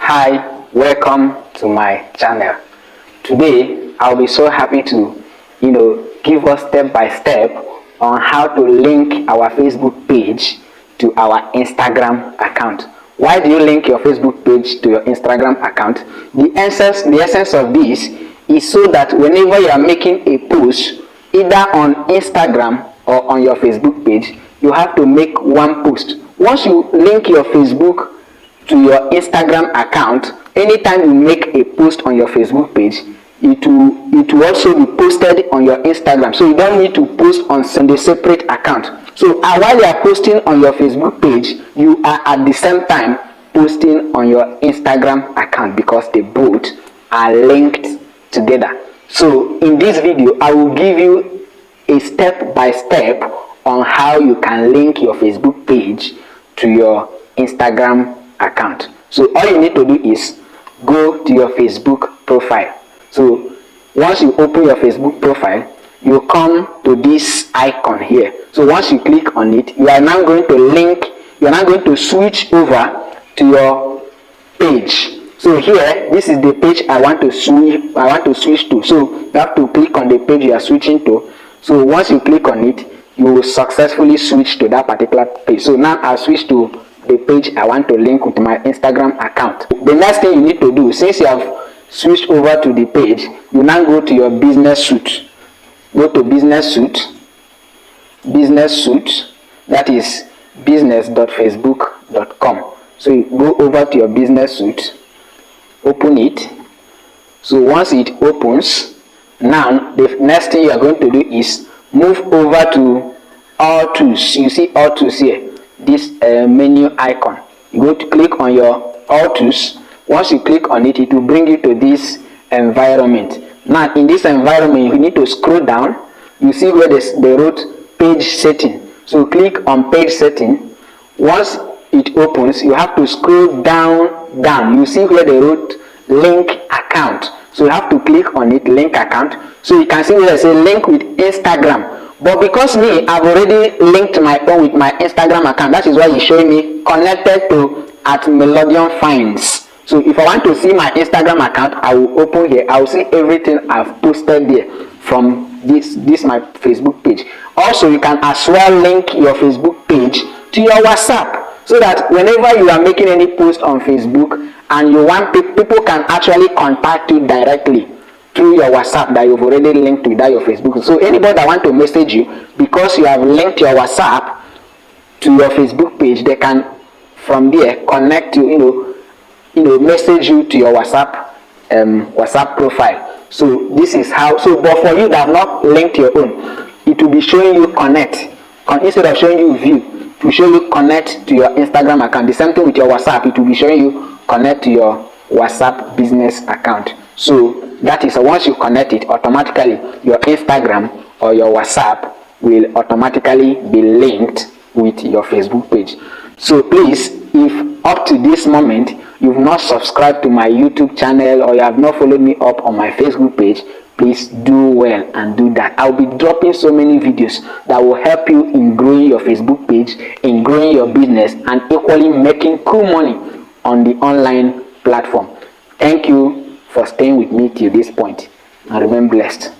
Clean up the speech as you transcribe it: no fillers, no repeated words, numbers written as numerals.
Hi, welcome to my channel. Today I'll be so happy to give us step by step on how to link our Facebook page to our Instagram account. Why do you link your Facebook page to your Instagram account? The essence of this is so that whenever you are making a post either on Instagram or on your Facebook page, you have to make one post. Once you link your Facebook to your Instagram account, anytime you make a post on your Facebook page, it will also be posted on your Instagram, so you don't need to post on the separate account. So while you are posting on your Facebook page, you are at the same time posting on your Instagram account because they both are linked together. So in this video I will give you a step by step on how you can link your Facebook page to your Instagram account. So all you need to do is go to your Facebook profile. So once you open your Facebook profile, you come to this icon here. So once you click on it, you are now going to switch over to your page. So here, this is the page I want to switch to. So you have to click on the page you are switching to. So once you click on it, you will successfully switch to that particular page. So now I'll switch to the page I want to link with my Instagram account. The next thing you need to do, since you have switched over to the page, you now go to your business suite. Go to business suite, that is business.facebook.com. So you go over to your business suite, open it. So once it opens, now the next thing you are going to do is move over to all tools. You see all tools here, this menu icon. You go to click on your all tools. Once you click on it, it will bring you to this environment. Now in this environment, you need to scroll down. You see where they wrote page setting. So click on page setting. Once it opens, you have to scroll down. You see where they wrote link account. So you have to click on it, link account. So you can see where they say link with Instagram. But because me, I've already linked my own with my Instagram account, that is why it's showing me connected to @Melodium_Finds. So if I want to see my Instagram account, I will open here. I will see everything I've posted there from this my Facebook page. Also, you can as well link your Facebook page to your WhatsApp, so that whenever you are making any post on Facebook and you want people can actually contact you directly through your WhatsApp that you've already linked with your Facebook. So anybody that want to message you, because you have linked your WhatsApp to your Facebook page, they can from there connect you, message you to your WhatsApp profile. So this is how. So but for you that have not linked your own, it will be showing you connect. Instead of showing you view, it will show you connect to your Instagram account. The same thing with your WhatsApp, it will be showing you connect to your WhatsApp business account. So that is, once you connect it, automatically your Instagram or your WhatsApp will automatically be linked with your Facebook page. So please, if up to this moment you've not subscribed to my YouTube channel or you have not followed me up on my Facebook page, please do well and do that. I'll be dropping so many videos that will help you in growing your Facebook page, in growing your business, and equally making cool money on the online platform. Thank you for staying with me till this point, and remain blessed.